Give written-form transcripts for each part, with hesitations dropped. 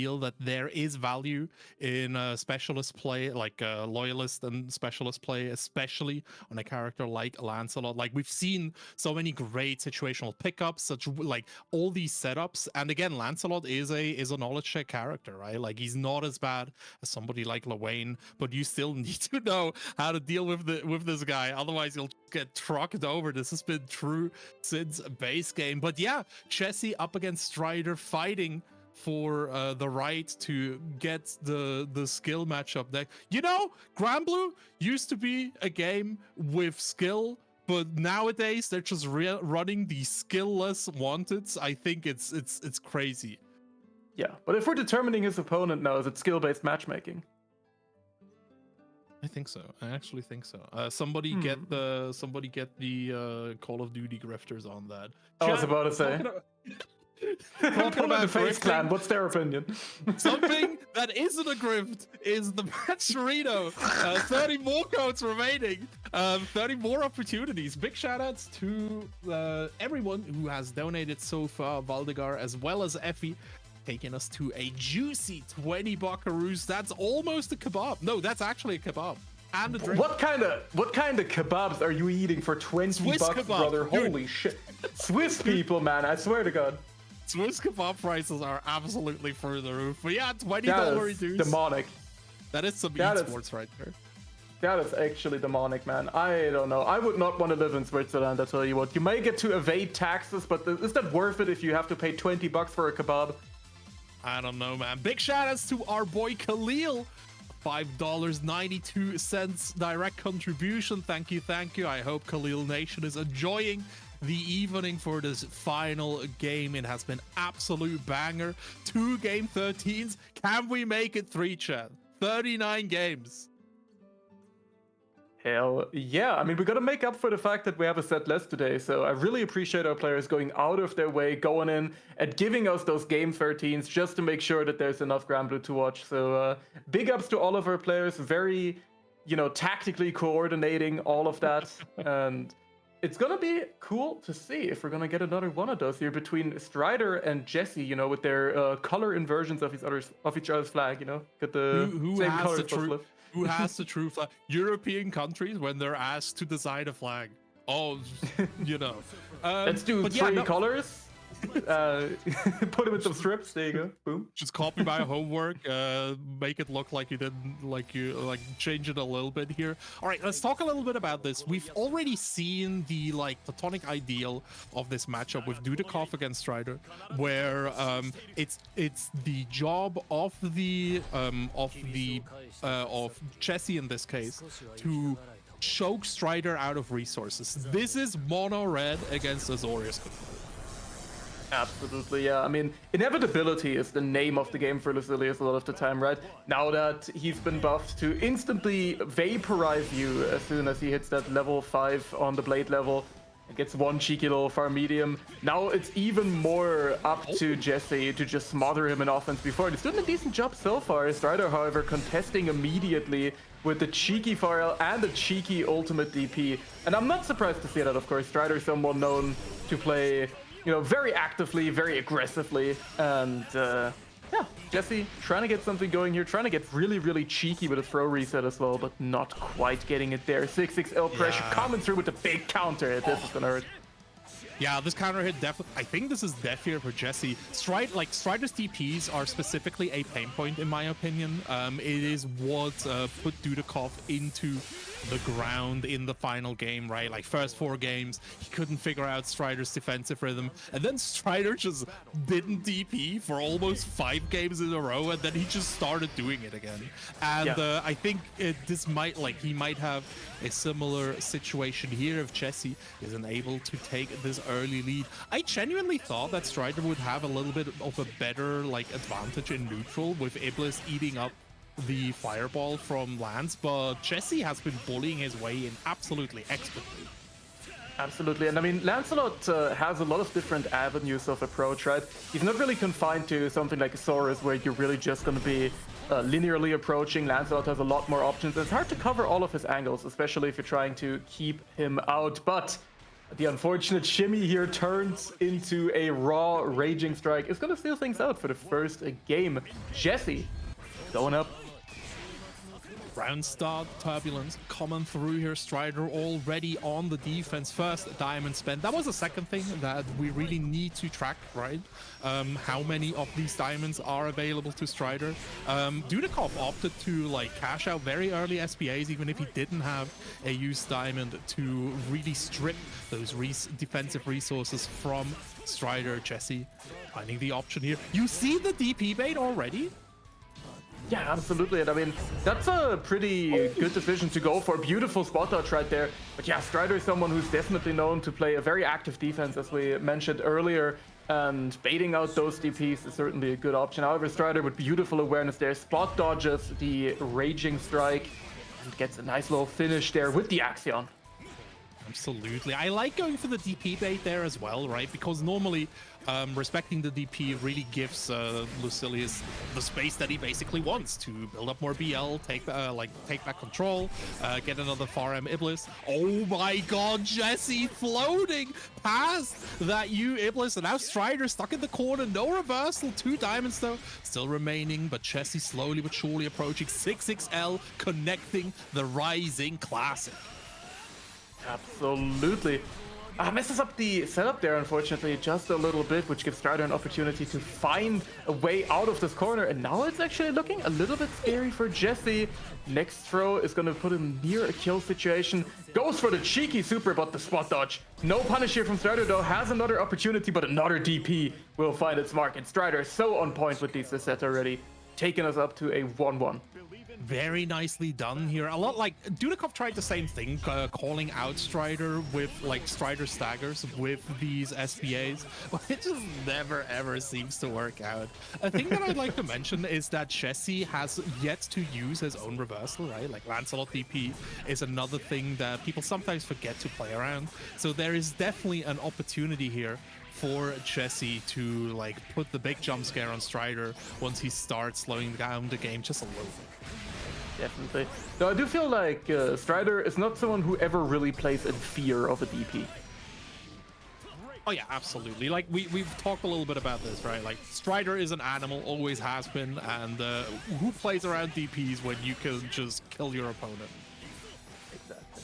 feel that there is value in specialist play, like loyalist and specialist play, especially on a character like Lancelot. Like we've seen so many great situational pickups, such like all these setups. And again, Lancelot is a knowledge check character, right? Like he's not as bad as somebody like Lewayne, but you still need to know how to deal with this guy. Otherwise, you'll get trucked over. This has been true since base game. But yeah, Jesse up against STridor, fighting for the right to get the skill matchup deck. You know, Granblue used to be a game with skill, but nowadays they're just running the skill-less wanteds. I think it's crazy. Yeah, but if we're determining his opponent now, is it skill-based matchmaking? I think so. I actually think so. Somebody get the Call of Duty grifters on that. I was about to say. Talking about the Face Clan, what's their opinion? Something that isn't a grift is the STridor. 30 more codes remaining. 30 more opportunities. Big shout outs to everyone who has donated so far. Valdegar as well as Effie, taking us to a juicy 20 buckaroos. That's almost a kebab. No, that's actually a kebab. And a drink. What kind of kebabs are you eating for 20 Swiss bucks, kebab. brother? Dude. Holy shit. Swiss people, man, I swear to God. Swiss kebab prices are absolutely through the roof. But yeah, $20 dudes. Demonic. That is some esports right there. That is actually demonic, man. I don't know. I would not want to live in Switzerland, I tell you what. You may get to evade taxes, but is that worth it if you have to pay 20 bucks for a kebab? I don't know, man. Big shout outs to our boy Khalil. $5.92 direct contribution. Thank you, thank you. I hope Khalil Nation is enjoying the evening for this final game. It has been absolute banger. 2 game 13s. Can we make it 3, chat? 39 games. Hell yeah. I mean, we got to make up for the fact that we have a set less today. So I really appreciate our players going out of their way, going in and giving us those game 13s just to make sure that there's enough Granblue to watch. So big ups to all of our players. Very, tactically coordinating all of that. And it's going to be cool to see if we're going to get another one of those here between STridor and Jesse, with their color inversions of each other's flag, Get the same color. Who has the true flag? European countries, when they're asked to design a flag. Oh, Let's do 3 colors. Put them in some strips. There you go. Boom. Just copy my homework. Make it look like you didn't, like change it a little bit here. All right, let's talk a little bit about this. We've already seen the platonic ideal of this matchup with Dudikoff against STridor, where it's the job of Jesse in this case to choke STridor out of resources. This is mono red against Azorius. Absolutely, yeah. I mean, inevitability is the name of the game for Lucilius a lot of the time, right? Now that he's been buffed to instantly vaporize you as soon as he hits that level 5 on the blade level, and gets 1 cheeky little farm medium. Now it's even more up to Jesse to just smother him in offense before. He's doing a decent job so far. STridor, however, contesting immediately with the cheeky Pharrell and the cheeky ultimate DP. And I'm not surprised to see that, of course. STridor is someone known to play very actively, very aggressively, and yeah, Jesse trying to get something going here, trying to get really, really cheeky with a throw reset as well, but not quite getting it there. 6XL pressure coming through with the big counter. This is gonna hurt. Yeah, this counter hit definitely. I think this is death here for Jesse. STridor's DPs are specifically a pain point in my opinion. It is what put Dudikoff into the ground in the final game, right? Like first 4 games, he couldn't figure out STridor's defensive rhythm, and then STridor just didn't DP for almost 5 games in a row, and then he just started doing it again. And I think he might have a similar situation here if Jesse isn't able to take this early lead. I genuinely thought that STridor would have a little bit of a better advantage in neutral with Iblis eating up the fireball from Lance, but Jesse has been bullying his way in absolutely expertly. Absolutely, and I mean, Lancelot has a lot of different avenues of approach, right? He's not really confined to something like Saurus where you're really just going to be linearly approaching. Lancelot has a lot more options. It's hard to cover all of his angles, especially if you're trying to keep him out, but The unfortunate shimmy here turns into a raw Raging Strike. It's going to steal things out for the first game. Jesse going up. Round start, Turbulence coming through here. STridor already on the defense. First diamond spend. That was the second thing that we really need to track, right? How many of these diamonds are available to STridor? Dudikov opted to like cash out very early SPAs, even if he didn't have a used diamond, to really strip those defensive resources from STridor. Jesse finding the option here. You see the DP bait already? Yeah, absolutely. And I mean, that's a pretty good decision to go for. Beautiful spot dodge right there. But yeah, STridor is someone who's definitely known to play a very active defense, as we mentioned earlier. And baiting out those DPs is certainly a good option. However, STridor with beautiful awareness there, spot dodges the Raging Strike and gets a nice little finish there with the Axion. Absolutely. I like going for the DP bait there as well, right? Because normally respecting the DP really gives Lucilius the space that he basically wants to build up more BL, take back control, get another Farm Iblis. Oh my god, Jesse floating past that Iblis, and now STridor stuck in the corner. No reversal. 2 diamonds though still remaining, but Jesse slowly but surely approaching 6XL, connecting the Rising Classic. Absolutely. Messes up the setup there, unfortunately, just a little bit, which gives STridor an opportunity to find a way out of this corner. And now it's actually looking a little bit scary for Jesse. Next throw is going to put him near a kill situation. Goes for the cheeky super, but the spot dodge. No punish here from STridor, though. Has another opportunity, but another DP will find its mark. And STridor is so on point with these sets already, taking us up to a 1-1. Very nicely done here. A lot like Dudikov tried the same thing, calling out STridor with like STridor staggers with these SPAs, but it just never ever seems to work out. A thing that I'd like to mention is that Jesse has yet to use his own reversal, right? Like Lancelot DP is another thing that people sometimes forget to play around. So there is definitely an opportunity here for Jesse to like put the big jump scare on STridor once he starts slowing down the game just a little bit. Definitely. Though I do feel like STridor is not someone who ever really plays in fear of a DP. Oh yeah, absolutely. Like we've talked a little bit about this, right? Like STridor is an animal, always has been, and who plays around DPs when you can just kill your opponent? Exactly.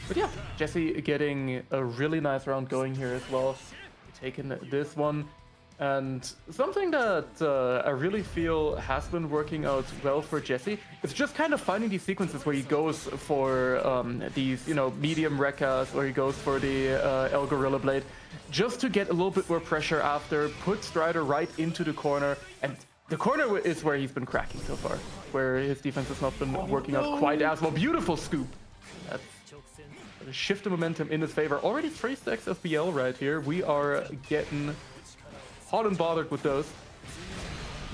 But yeah, Jesse getting a really nice round going here as well. Taking this one. And something that I really feel has been working out well for Jesse is just kind of finding these sequences where he goes for these, medium Rekkas, or he goes for the El Gorilla Blade, just to get a little bit more pressure after, put STridor right into the corner. And the corner is where he's been cracking so far, where his defense has not been working out quite as well. Beautiful scoop. That's a shift of momentum in his favor. Already 3 stacks of BL right here. We are getting hot and bothered with those.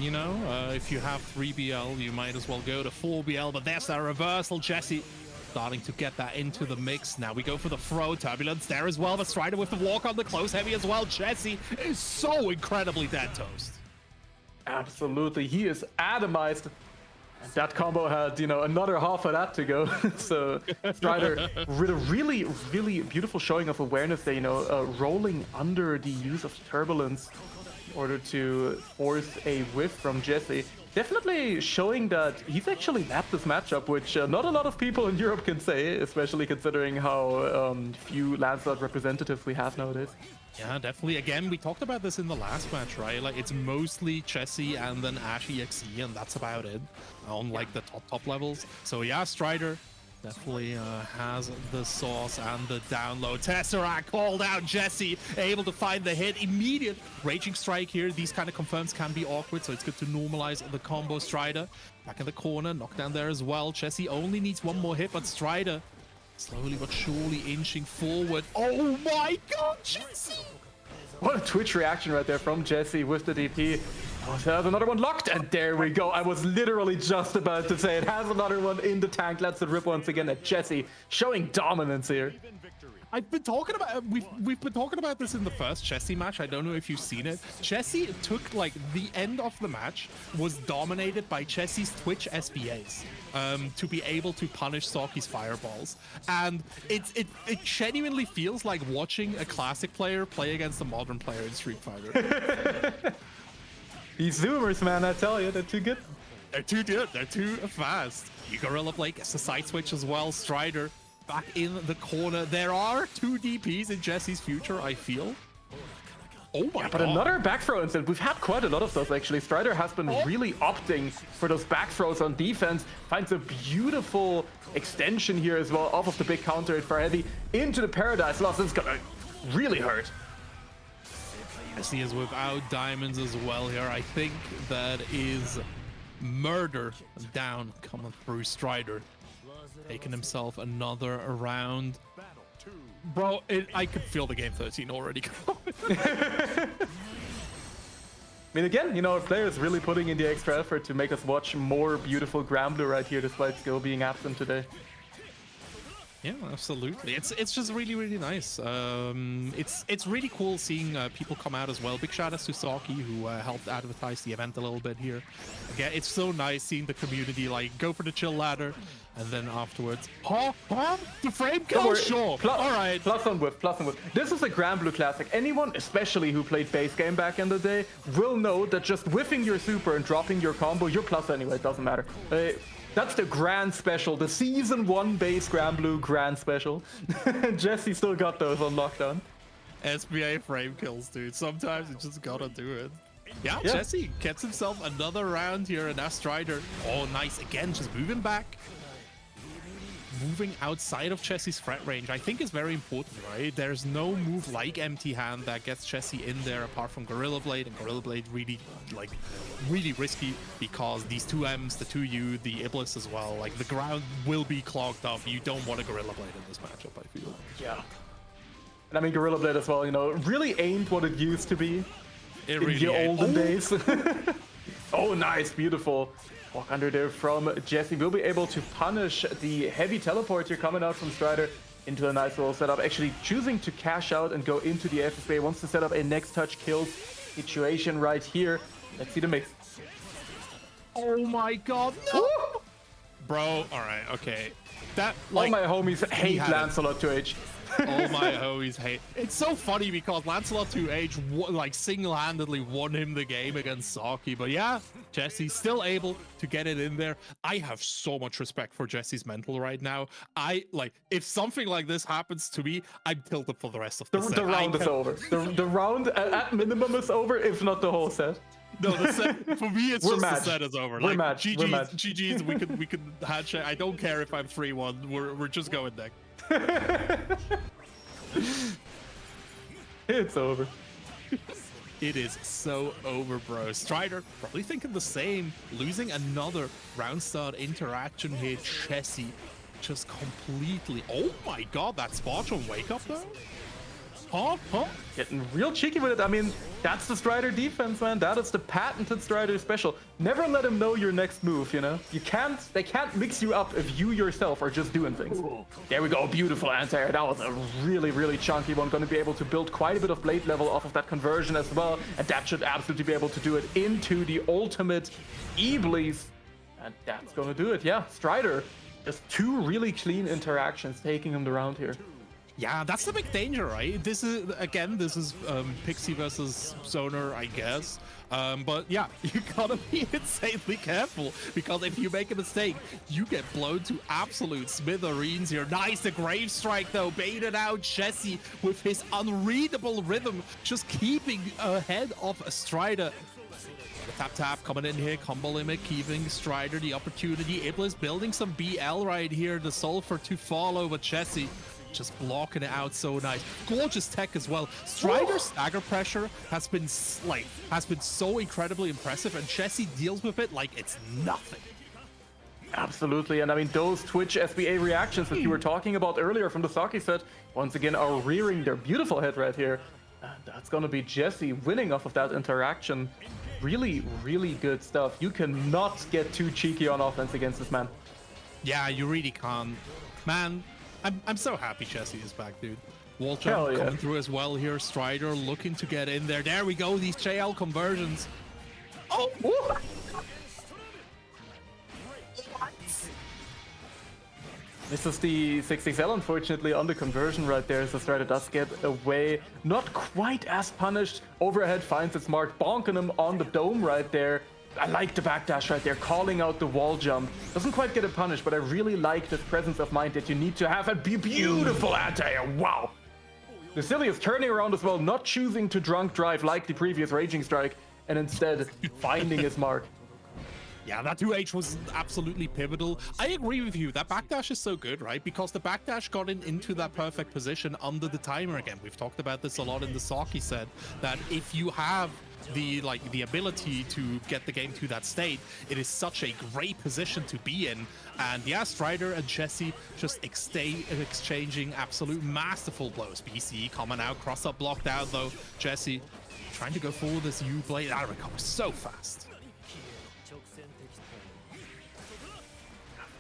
If you have 3 BL, you might as well go to 4 BL, but there's that reversal. Jesse starting to get that into the mix. Now we go for the throw. Turbulence there as well, but STridor with the walk on the close heavy as well. Jesse is so incredibly dead toast. Absolutely. He is atomized. And that combo had, another half of that to go. So STridor with a really, really beautiful showing of awareness there, rolling under the use of Turbulence in order to force a whiff from Jesse. Definitely showing that he's actually mapped this matchup, which not a lot of people in Europe can say, especially considering how few Lancelot representatives we have nowadays. Yeah, definitely. Again, we talked about this in the last match, right? Like, it's mostly Jesse and then Ash EXE, and that's about it on, like, the top levels. So, yeah, STridor definitely has the sauce and the download. Tesseract called out. Jesse able to find the hit. Immediate Raging Strike here. These kind of confirms can be awkward, so it's good to normalize the combo. STridor back in the corner. Knockdown there as well. Jesse only needs one more hit, but STridor slowly but surely inching forward. Oh my god, Jesse! What a Twitch reaction right there from Jesse with the DP. Oh, so has another one locked, and there we go. I was literally just about to say it has another one in the tank. Let's rip once again at Jesse, showing dominance here. I've been talking about we've been talking about this in the first Jesse match. I don't know if you've seen it. Jesse took like the end of the match was dominated by Jesse's Twitch SBAs to be able to punish Saki's fireballs, and it genuinely feels like watching a classic player play against a modern player in Street Fighter. These Zoomers, man, I tell you, they're too good. They're too good. They're too fast. You Gorilla Blade gets a side switch as well. STridor back in the corner. There are 2 DPs in Jesse's future, I feel. Oh my god. But another back throw incident. We've had quite a lot of those, actually. STridor has been really opting for those back throws on defense. Finds a beautiful extension here as well off of the big counter hit for Heavy into the Paradise Lost. It's gonna really hurt. Jesse is without diamonds as well here. I think that is murder down coming through. STridor taking himself another round. Bro, I could feel the game 13 already going. I mean, again, you know, players really putting in the extra effort to make us watch more beautiful Granblue right here, despite Skill being absent today. Yeah, absolutely. It's just really nice. It's really cool seeing people come out as well. Big shout out to Saki, who helped advertise the event a little bit here. Again, it's so nice seeing the community like go for the chill ladder, and then afterwards, the frame kill, sure. All right. Plus on whip. This is a Granblue classic. Anyone, especially who played base game back in the day, will know that just whiffing your super and dropping your combo, you're plus anyway. It doesn't matter. That's the grand special, the season 1 base Granblue grand special. Jesse still got those on lockdown. SBA frame kills, dude. Sometimes you just gotta do it. Yeah, Jesse gets himself another round here, and now STridor. Oh, nice. Again, just moving back. Moving outside of Jesse's threat range, I think is very important, right? There's no move like Empty Hand that gets Jesse in there apart from Gorilla Blade, and Gorilla Blade really risky because these 2 M's, the 2 U, the Iblis as well, like the ground will be clogged up. You don't want a Gorilla Blade in this matchup, I feel. Yeah. And I mean, Gorilla Blade as well, you know, really ain't what it used to be in the olden days. Oh, nice, beautiful. Walk under there from Jesse. Will be able to punish the heavy teleport here coming out from STridor into a nice little setup. Actually choosing to cash out and go into the FFA. Wants to set up a next touch kills situation right here. Let's see the mix. Oh my god, no! Bro, alright, okay. That, like, all my homies hate Lancelot 2H. All my homies hate. It's so funny because Lancelot 2H like single-handedly won him the game against Saki, but yeah, Jesse's still able to get it in there. I have so much respect for Jesse's mental right now. If something like this happens to me, I'm tilted for the rest of the set. The round is over. The round at minimum is over, if not the whole set. No, the set for me, it's the set is over. We're matched. GG's. We can handshake. I don't care if I'm 3-1. We're just going next. It's over. It is so over, bro. STridor probably thinking the same. Losing another round start interaction here. Jesse just completely. Oh my god, that spot on wake up though. Getting real cheeky with it. I mean, that's the STridor defense, man. That is the patented STridor special. Never let him know your next move, you know? They can't mix you up if you yourself are just doing things. There we go, beautiful anti-air. That was a really chunky one. Gonna be able to build quite a bit of blade level off of that conversion as well. And that should absolutely be able to do it into the ultimate Iblis. And that's gonna do it, yeah. STridor, just 2 really clean interactions taking him the round here. Yeah, that's the big danger, right? This is Pixie versus Zoner, I guess. But yeah, you gotta be insanely careful because if you make a mistake, you get blown to absolute smithereens here. Nice, the Grave Strike though, baited out Jesse with his unreadable rhythm, just keeping ahead of STridor. The tap coming in here, combo limit, giving STridor the opportunity. Iblis building some BL right here, the Sulfur to follow, but Jesse just blocking it out so nice. Gorgeous tech as well. STridor's stagger pressure has been so incredibly impressive, and Jesse deals with it like it's nothing. Absolutely, and I mean those Twitch SBA reactions that you were talking about earlier from the Saki set once again are rearing their beautiful head right here. And that's gonna be Jesse winning off of that interaction. Really good stuff. You cannot get too cheeky on offense against this man. Yeah, you really can't. Man, I'm so happy Jesse is back, dude. Wall Hell jump yeah. coming through as well here. STridor looking to get in there. There we go. These JL conversions. Oh! Ooh. This is the 6XL, unfortunately, on the conversion right there. So STridor does get away. Not quite as punished. Overhead finds its mark, bonking him on the dome right there. I like the backdash right there, calling out the wall jump. Doesn't quite get it punished, but I really like this presence of mind that you need to have. A beautiful anti-air. Wow. Lucilius turning around as well, not choosing to drunk drive like the previous Raging Strike, and instead finding his mark. Yeah, that 2H was absolutely pivotal. I agree with you. That backdash is so good, right? Because the backdash got into that perfect position under the timer again. We've talked about this a lot in the Saki set, that if you have the ability to get the game to that state, it is such a great position to be in. And yeah, STridor and Jesse just exchanging absolute masterful blows. BC coming out, cross up blocked out though. Jesse trying to go for this U blade. That recovers so fast.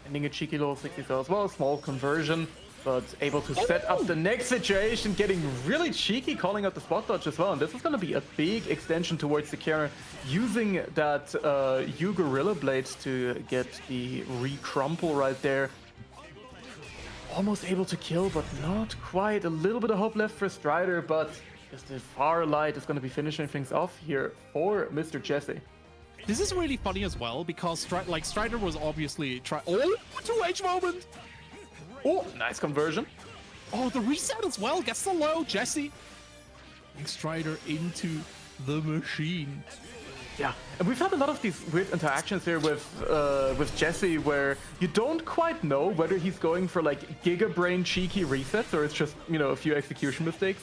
Ending a cheeky little 60 as well, small conversion, but able to set up the next situation, getting really cheeky, calling out the spot dodge as well. And this is going to be a big extension towards the counter, using that U Gorilla Blades to get the re-crumple right there. Almost able to kill, but not quite. A little bit of hope left for STridor, but just the far light is going to be finishing things off here for Mr. Jesse. This is really funny as well, because STridor was obviously oh, 2H moment! Oh, nice conversion. Oh, the reset as well, gets the low, Jesse. STridor into the machine. Yeah, and we've had a lot of these weird interactions here with Jesse, where you don't quite know whether he's going for like Giga Brain cheeky resets, or it's just, you know, a few execution mistakes.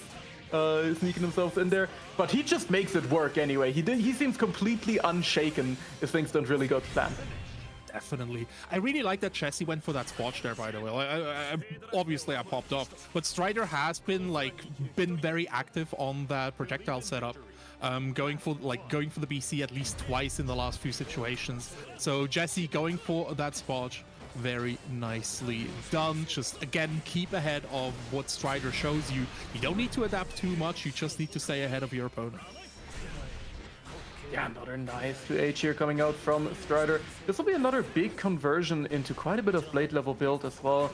Sneaking himself in there, but he just makes it work anyway. He seems completely unshaken if things don't really go to plan. Definitely. I really like that Jesse went for that spot there, by the way. Obviously I popped up, but STridor has been very active on that projectile setup. Going for the BC at least twice in the last few situations. So Jesse going for that spot, very nicely done. Just again, keep ahead of what STridor shows you. You don't need to adapt too much, you just need to stay ahead of your opponent. Yeah, another nice 2H here coming out from STridor. This will be another big conversion into quite a bit of blade level build as well.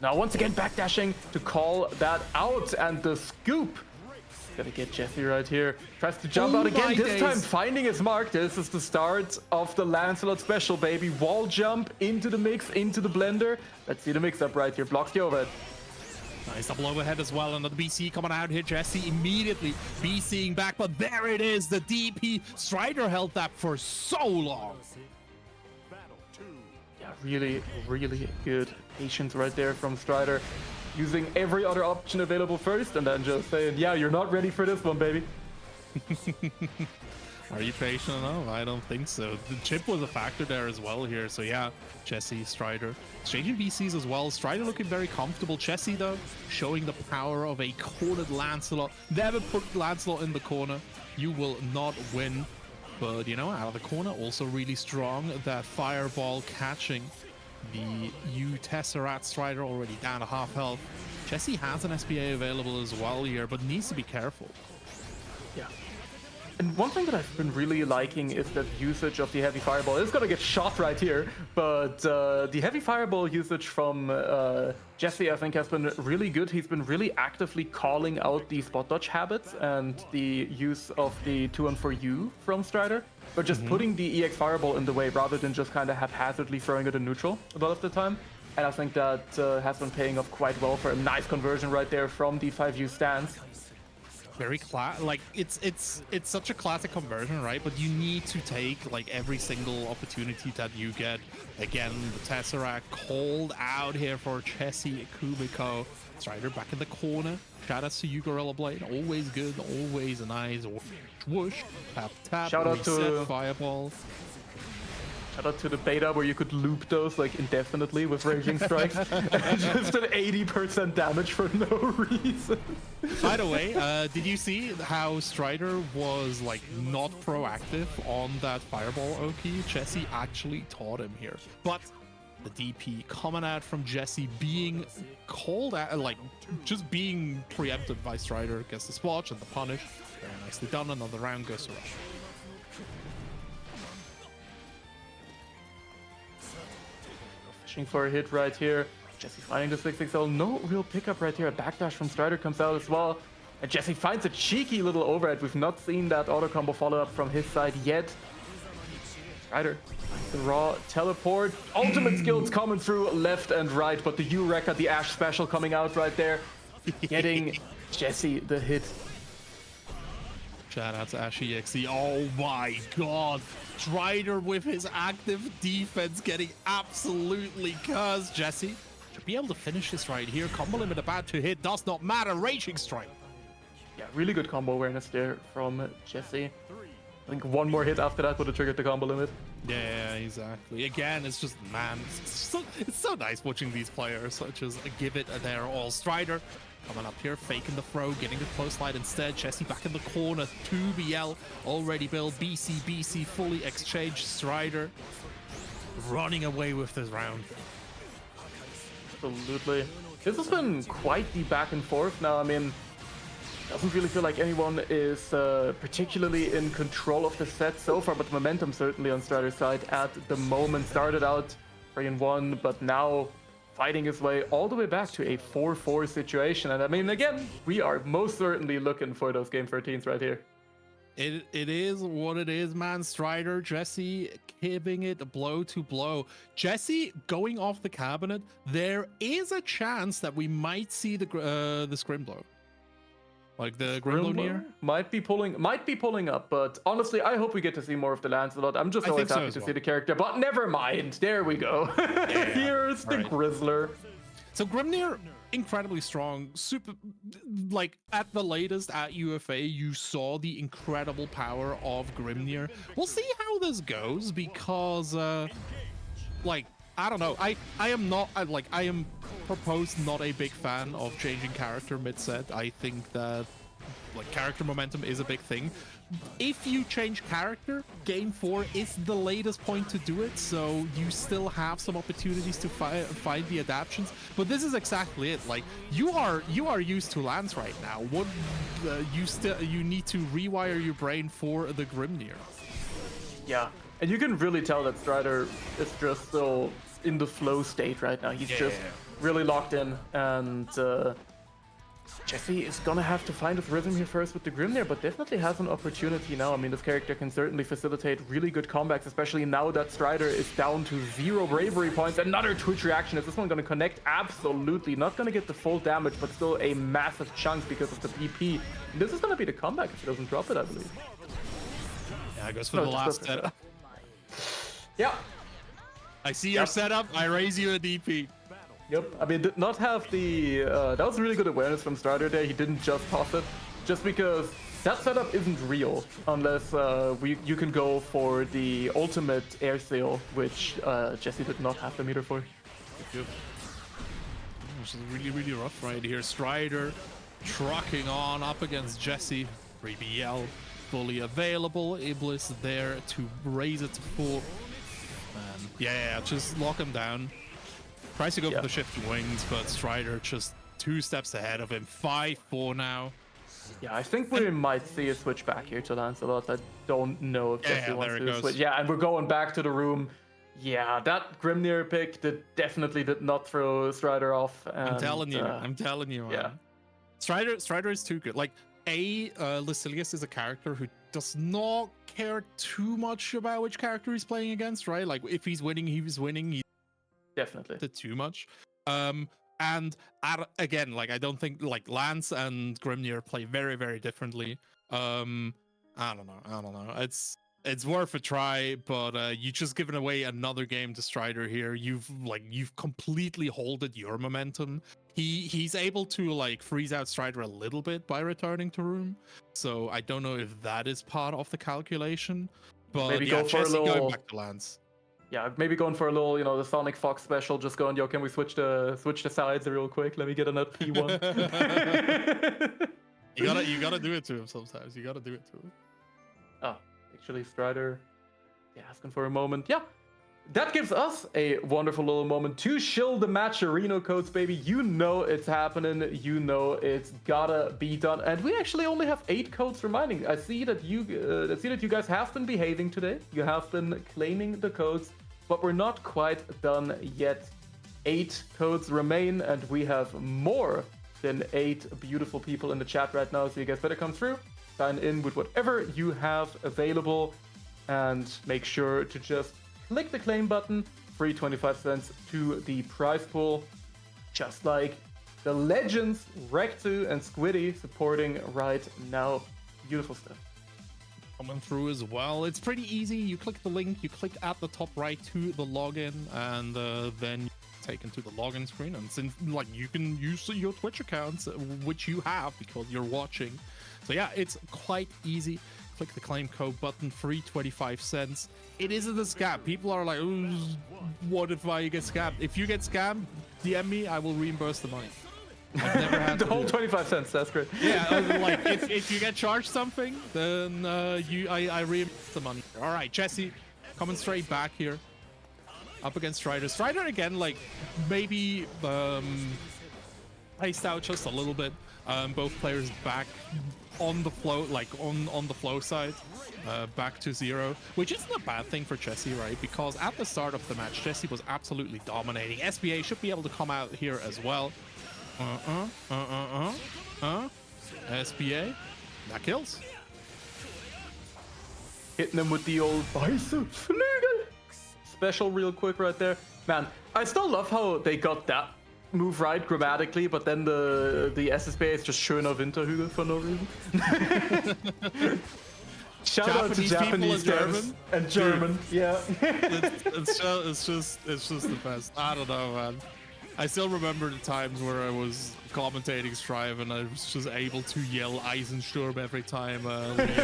Now once again backdashing to call that out, and the scoop. Gotta get Jesse right here. Tries to jump out again, this time finding his mark. This is the start of the Lancelot special, baby. Wall jump into the mix, into the blender. Let's see the mix up right here. Blocks the overhead. Nice double overhead as well, and the BC coming out here. Jesse immediately BCing back, but there it is, the DP. STridor held that for so long. Yeah, really, really good patience right there from STridor. Using every other option available first, and then just saying, yeah, you're not ready for this one, baby. Are you patient enough? I don't think so. The chip was a factor there as well here. So yeah, Jesse, STridor. Exchanging BCs as well. STridor looking very comfortable. Jesse, though, showing the power of a cornered Lancelot. Never put Lancelot in the corner. You will not win. But, you know, out of the corner, also really strong. That fireball catching the U Tesseract. STridor already down to half health. Jesse has an SBA available as well here, but needs to be careful. Yeah. And one thing that I've been really liking is that usage of the heavy fireball. It's gonna get shot right here, but the heavy fireball usage from Jesse, I think, has been really good. He's been really actively calling out the spot dodge habits and the use of the 2-on-4U from STridor, but just putting the EX fireball in the way rather than just kind of haphazardly throwing it in neutral a lot of the time. And I think that has been paying off quite well for a nice conversion right there from the 5U stance. Very like it's such a classic conversion, right? But you need to take like every single opportunity that you get. Again, the Tesseract called out here for Jessekumiko. STridor back in the corner. Shout out to you, Gorilla Blade. Always good, always nice. Whoosh, tap tap. Shout out reset, to fireball. Shout out to the beta where you could loop those like indefinitely with Raging Strikes. And just an 80% damage for no reason. By the way, did you see how STridor was like not proactive on that fireball Oki? Jesse actually taught him here. But The DP coming out from Jesse, being called out, like just being preempted by STridor. Gets the swatch and the punish. Very nicely done. Another round goes to Rush. Fishing for a hit right here. Jesse finding the 660. No real pickup right here. A backdash from STridor comes out as well. And Jesse finds a cheeky little overhead. We've not seen that auto combo follow up from his side yet. STridor, the raw teleport. Ultimate skills coming through left and right, but the U-Wrecker, the Ash special coming out right there. Getting Jesse the hit. Shout out to Ashy XC. Oh my god. STridor with his active defense getting absolutely cursed. Jesse should be able to finish this right here. Combo limit about to hit. Does not matter. Raging Strike. Yeah, really good combo awareness there from Jesse. I think one more hit after that would have triggered the combo limit. Yeah, exactly. Again, it's just, man, it's so nice watching these players such as give it their all. STridor coming up here, faking the throw, getting the close slide instead. Jesse back in the corner. 2BL already built. BC fully exchanged. STridor running away with this round. Absolutely. This has been quite the back and forth now. I mean, doesn't really feel like anyone is particularly in control of the set so far, but the momentum certainly on STridor's side at the moment. Started out 3-1, but now fighting his way all the way back to a 4-4 situation. And I mean, again, we are most certainly looking for those game 13s right here. It is what it is, man. STridor, Jesse giving it blow to blow. Jesse going off the cabinet. There is a chance that we might see the scrim blow. Like the Grimlow might be pulling up, but honestly, I hope we get to see more of the Lancelot. I'm just always happy to see the character, but never mind. There we go. Yeah, here's the Grizzler. So Grimnir, incredibly strong, super, like at the latest at UFA, you saw the incredible power of Grimnir. We'll see how this goes because, like, I don't know. I am proposed not a big fan of changing character mid-set. I think that like character momentum is a big thing. If you change character, game 4 is the latest point to do it, so you still have some opportunities to find the adaptions. But this is exactly it. Like you are used to Lance right now. What you need to rewire your brain for the Grimnir. Yeah, and you can really tell that STridor is just still in the flow state right now. He's just really locked in, and Jesse is gonna have to find his rhythm here first with the Grimnir, but definitely has an opportunity now. I mean, this character can certainly facilitate really good comebacks, especially now that STridor is down to 0 bravery points. Another Twitch reaction. Is this one gonna connect? Absolutely. Not gonna get the full damage, but still a massive chunk because of the PP. This is gonna be the comeback if he doesn't drop it, I believe. Yeah, it goes for the last setup. Yeah. I see your setup. I raise you a DP. Yep. I mean, did not have the... that was really good awareness from STridor there. He didn't just toss it. Just because that setup isn't real unless you can go for the ultimate air sail, which Jesse did not have the meter for. This is really, really rough right here. STridor trucking on up against Jesse. 3BL fully available. Iblis there to raise it to 4. Yeah, just lock him down. Tries to go for the shifting wings, but STridor just 2 steps ahead of him. 5-4 now. Yeah, I think we might see a switch back here to Lancelot. I don't know if Jesse wants to switch. Yeah, and we're going back to the room. Yeah, that Grimnir pick definitely did not throw STridor off. And, I'm telling you, man. Yeah. STridor is too good. Like, Lucilius is a character who does not care too much about which character he's playing against, right? Like, if he's winning, he's winning. He's definitely too much. And again, like, I don't think like Lance and Grimnir play very, very differently. I don't know. It's worth a try, but you just given away another game to STridor here. You've completely holded your momentum. He's able to like freeze out STridor a little bit by returning to room. So I don't know if that is part of the calculation. But maybe go for a little going back to Lance. Yeah, maybe going for a little, the Sonic Fox special, just going, yo, can we switch the sides real quick? Let me get another P1. you gotta do it to him sometimes. You gotta do it to him. Oh, actually, STridor, asking for a moment. Yeah, that gives us a wonderful little moment to shill the matcherino codes, baby. You know it's happening. You know it's gotta be done. And we actually only have 8 codes remaining. I see that you guys have been behaving today. You have been claiming the codes, but we're not quite done yet. 8 codes remain, and we have more than 8 beautiful people in the chat right now. So you guys better come through, sign in with whatever you have available, and make sure to just click the claim button, free 25 cents to the prize pool, just like the legends Rectu and Squiddy supporting right now. Beautiful stuff. Coming through as well. It's pretty easy. You click the link, you click at the top right to the login, and then you're taken to the login screen. And since like you can use your Twitch accounts, which you have because you're watching. So yeah, it's quite easy. Click the claim code button, free 25 cents. It isn't a scam. People are like, what if I get scammed? If you get scammed, DM me, I will reimburse the money. I've never had the whole 25 cents, that's great. Yeah, like if you get charged something, then I reimburse the money. All right, Jesse, coming straight back here. Up against STridor. STridor again, like maybe iced out just a little bit. Both players back on the flow, like on the flow side, back to 0, which isn't a bad thing for Jesse, right? Because at the start of the match, Jesse was absolutely dominating. SBA should be able to come out here as well. SBA, that kills. Hitting him with the old biceps special real quick right there. Man, I still love how they got that move right grammatically, but then the SSB is just schöner Winterhügel for no reason. Shout out to Japanese guys and German. Dude, yeah. it's just the best. I don't know, man. I still remember the times where I was commentating Strive and I was just able to yell Eisensturm every time Leo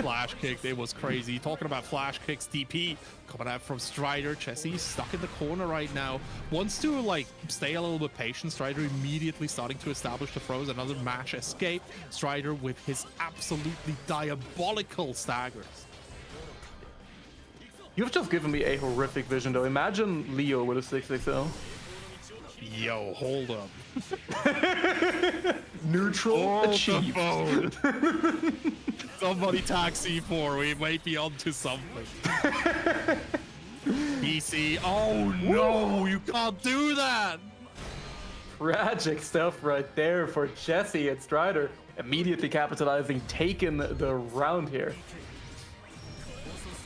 flash kicked. It was crazy. Talking about flash kicks, DP coming out from STridor. Jesse stuck in the corner right now. Wants to like stay a little bit patient. STridor immediately starting to establish the throws. Another mash escape. STridor with his absolutely diabolical staggers. You've just given me a horrific vision though. Imagine Leo with a 6XL. Yo, hold up. Neutral achieved. Somebody tag C4. We might be onto something. BC. Oh no, you can't do that. Tragic stuff right there for Jesse and STridor. Immediately capitalizing, taking the round here.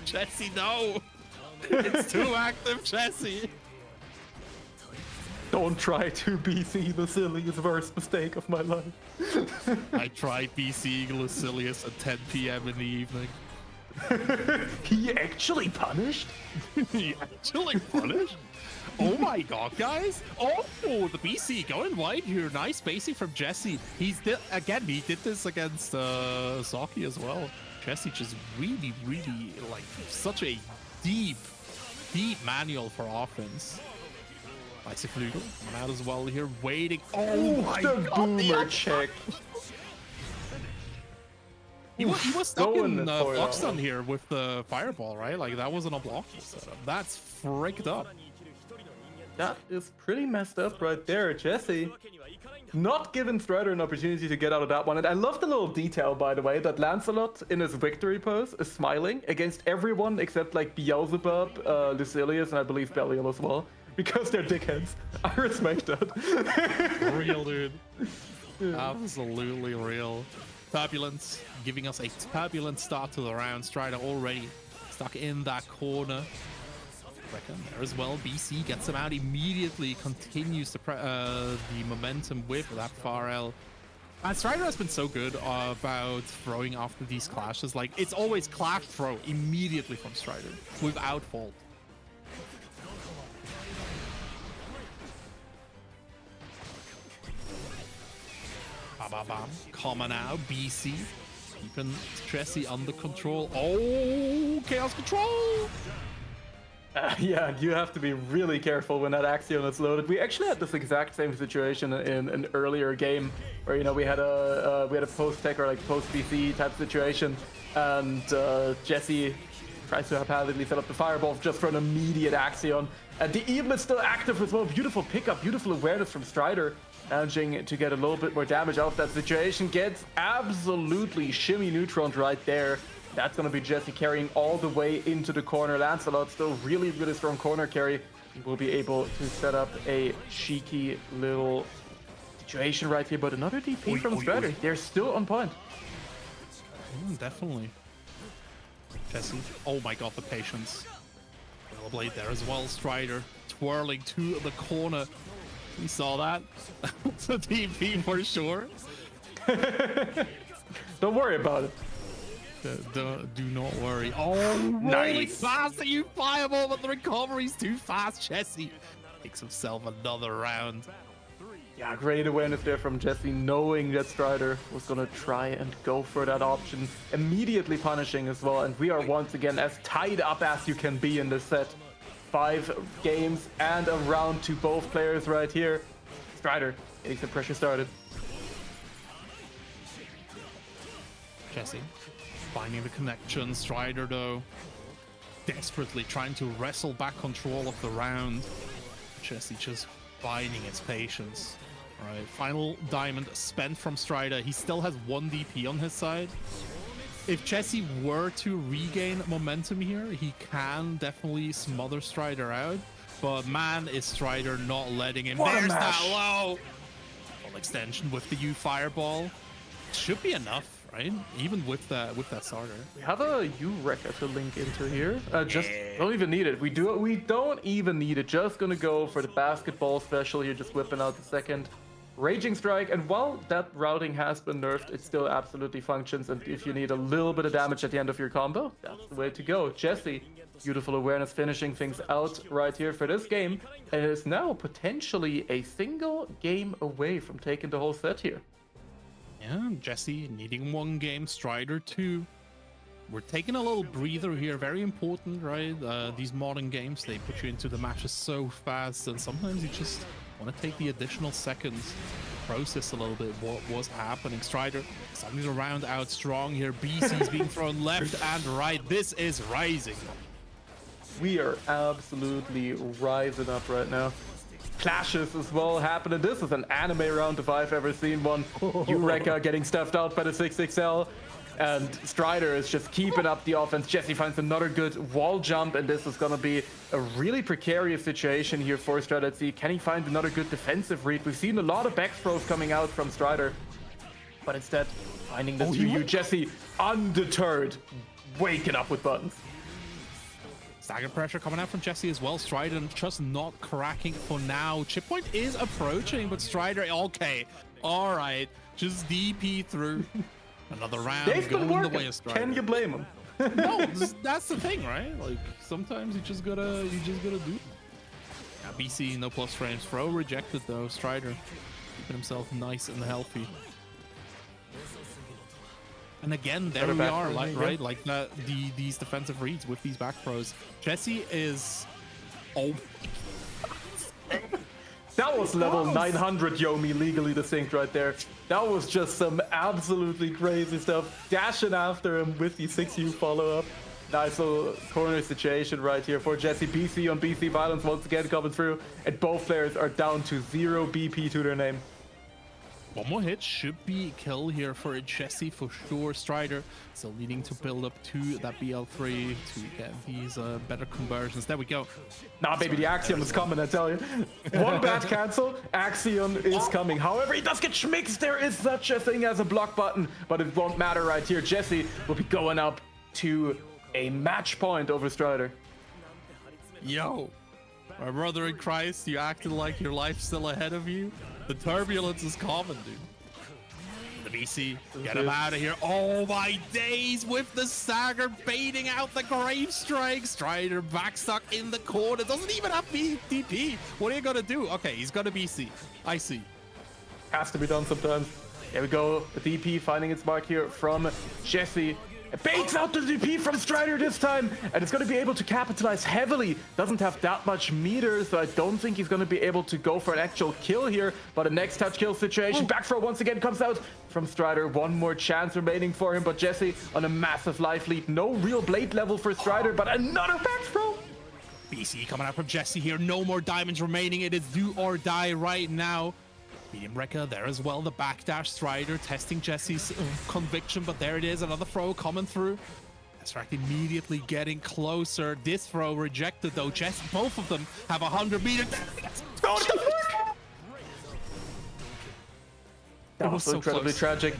Jesse, no. It's too active, Jesse. Don't try to BC Lucilius' worst mistake of my life. I tried BCing Lucilius at 10 p.m. in the evening. He actually punished? He actually punished? Oh my god, guys. Oh, the BC going wide here. Nice spacing from Jesse. He did this against Saki as well. Jesse just really, like, such a deep manual for offense. Flugel coming out as well here, waiting. Oh my god, boomer check. He was stuck in block stun here with the fireball, right? Like that wasn't a blockable setup. That's fricked up. That is pretty messed up right there, Jesse. Not giving STridor an opportunity to get out of that one. And I love the little detail, by the way, that Lancelot in his victory pose is smiling against everyone except like Beelzebub, Lucilius, and I believe Belial as well. Because they're dickheads. I respect that. Real, dude. Absolutely real. Turbulence giving us a turbulent start to the round. STridor already stuck in that corner. Reckon there as well. BC gets him out immediately. Continues the momentum with that far L. And STridor has been so good about throwing after these clashes. Like, it's always clash throw immediately from STridor without fault. Coming out, BC keeping Jesse under control. Oh, chaos control! Yeah, you have to be really careful when that Axion is loaded. We actually had this exact same situation in an earlier game where, you know, we had a post tech or like post BC type situation, and Jesse Tries to haphazardly set up the fireball just for an immediate Axion. And the Eden is still active as well. Beautiful pickup, beautiful awareness from STridor. Managing to get a little bit more damage out of that situation. Gets absolutely shimmy neutroned right there. That's going to be Jesse carrying all the way into the corner. Lancelot still really, really strong corner carry. He will be able to set up a cheeky little situation right here. But another DP from STridor. They're still on point. Definitely. Jesse. Oh my god, the patience. Blade there as well. STridor twirling to the corner. We saw that. It's a DP for sure. Don't worry about it. Do not worry. Oh, nice. Really fast at you, fireball, but the recovery's too fast. Jesse takes himself another round. Yeah, great awareness there from Jesse, knowing that STridor was going to try and go for that option. Immediately punishing as well. And we are once again as tied up as you can be in this set. 5 games and a round to both players right here. STridor getting some pressure started. Jesse finding the connection. STridor though desperately trying to wrestle back control of the round. Jesse just biding his patience. All right, final diamond spent from STridor. He still has 1 DP on his side. If Jesse were to regain momentum here, he can definitely smother STridor out. But man, is STridor not letting him. There's that low. Full extension with the U fireball. Should be enough, right? Even with that starter. We have a U record to link into here. Just don't even need it. We don't even need it. Just gonna go for the basketball special here. Just whipping out the second Raging Strike, and while that routing has been nerfed, it still absolutely functions, and if you need a little bit of damage at the end of your combo, that's the way to go. Jesse, beautiful awareness finishing things out right here for this game, and is now potentially a single game away from taking the whole set here. Yeah, Jesse needing 1 game, STridor 2. We're taking a little breather here, very important, right? These modern games, they put you into the matches so fast, and sometimes you just want to take the additional seconds, process a little bit what was happening. STridor starting to round out strong here. BC's being thrown left and right. This is rising. We are absolutely rising up right now. Clashes as well happening. This is an anime round if I've ever seen one. Eureka getting stuffed out by the 6XL. And STridor is just keeping up the offense. Jesse finds another good wall jump, and this is going to be a really precarious situation here for STridor. Let's see, can he find another good defensive read? We've seen a lot of back throws coming out from STridor, but instead finding the 2U. Jesse undeterred, waking up with buttons. Stagger pressure coming out from Jesse as well. STridor just not cracking for now. Chip point is approaching, but STridor, okay, all right, just DP through. Another round going the way of STridor. Can you blame him? No, that's the thing, right? Like sometimes you just gotta do it. Yeah, BC no plus frames. Throw rejected though. STridor keeping himself nice and healthy. And again, there we are, right? Like that. These defensive reads with these back throws. Jesse is. Oh. That was level 900 Yomi legally distinct right there. That was just some absolutely crazy stuff. Dashing after him with the 6U follow-up. Nice little corner situation right here for Jesse. BC on BC violence once again coming through. And both players are down to 0 BP to their name. 1 more hit should be kill here for Jesse for sure. STridor still needing to build up to that BL3 to get these better conversions. There we go. Nah, baby, the Axion is coming, I tell you. 1 bad cancel, Axion is coming. However, he does get schmixed. There is such a thing as a block button, but it won't matter right here. Jesse will be going up to a match point over STridor. Yo, my brother in Christ, you acted like your life's still ahead of you. The turbulence is common, dude. The BC, get him out of here. Oh my days, with the stagger baiting out the grave strike. STridor back stuck in the corner. Doesn't even have DP. What are you gonna do? Okay, he's gonna BC. I see. Has to be done sometimes. There we go. The DP finding its mark here from Jesse. Baits out the DP from STridor this time, and it's going to be able to capitalize heavily. Doesn't have that much meter, so I don't think he's going to be able to go for an actual kill here. But a next touch kill situation. Back throw once again comes out from STridor. One more chance remaining for him, but Jesse on a massive life lead. No real blade level for STridor, but another back throw. BC coming out from Jesse here. No more diamonds remaining. It is do or die right now. Medium Wrecker there as well. The backdash STridor testing Jesse's conviction, but there it is. Another throw coming through. Tesseract immediately getting closer. This throw rejected though. Both of them have 100 meters. That was so incredibly tragic.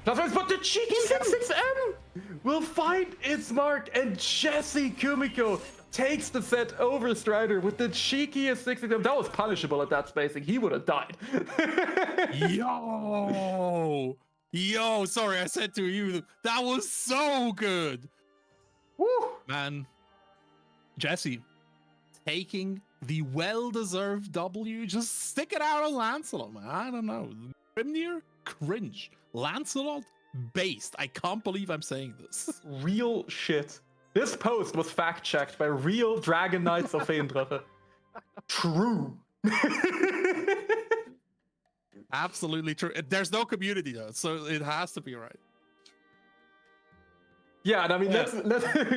But the cheeky 6M will find its mark, and Jessekumiko takes the set over STridor with the cheekiest 6M. That was punishable at that spacing. He would have died. Yo, sorry, I said to you, that was so good. Woo. Man, Jesse taking the well-deserved W. Just stick it out on Lancelot, man. I don't know. Grimnir, cringe. Lancelot, based. I can't believe I'm saying this. Real shit. This post was fact-checked by real Dragon Knights of Feendrache. True. Absolutely true. There's no community though, so it has to be right. Yeah, and I mean,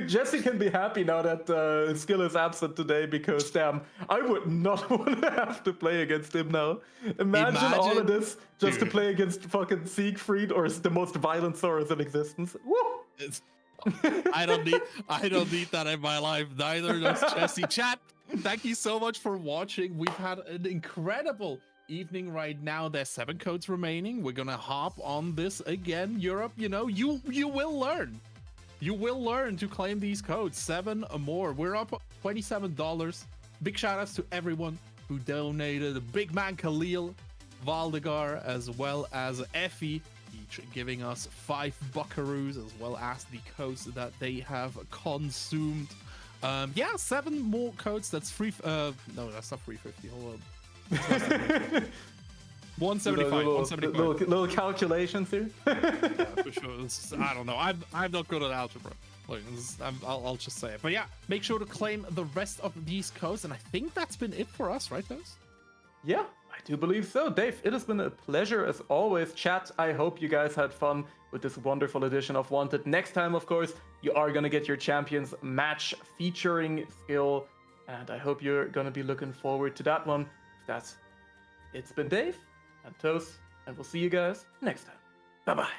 Jesse can be happy now that skill is absent today, because damn, I would not want to have to play against him now. Imagine all of this just to play against fucking Siegfried, or the most violent Saurus in existence. Woo! I don't need that in my life. Neither does Jesse. Chat, thank you so much for watching. We've had an incredible evening right now. There's 7 codes remaining. We're gonna hop on this again. Europe, you know, you will learn. You will learn to claim these codes. 7 or more. We're up $27. Big shout outs to everyone who donated. Big man Khalil, Valdegar, as well as Effie, each giving us 5 buckaroos, as well as the codes that they have consumed. Yeah, 7 more codes. That's free. No, that's not 350. Hold on. 175. 175. Little calculations here. Yeah, for sure. I don't know. I'm not good at algebra. Like, I'll just say it. But yeah, make sure to claim the rest of these codes. And I think that's been it for us, right, guys? Yeah, I do believe so. Dave, it has been a pleasure as always. Chat, I hope you guys had fun with this wonderful edition of Wanted. Next time, of course, you are going to get your Champions match featuring skill. And I hope you're going to be looking forward to that one. It's been Dave and Toast, and we'll see you guys next time. Bye-bye.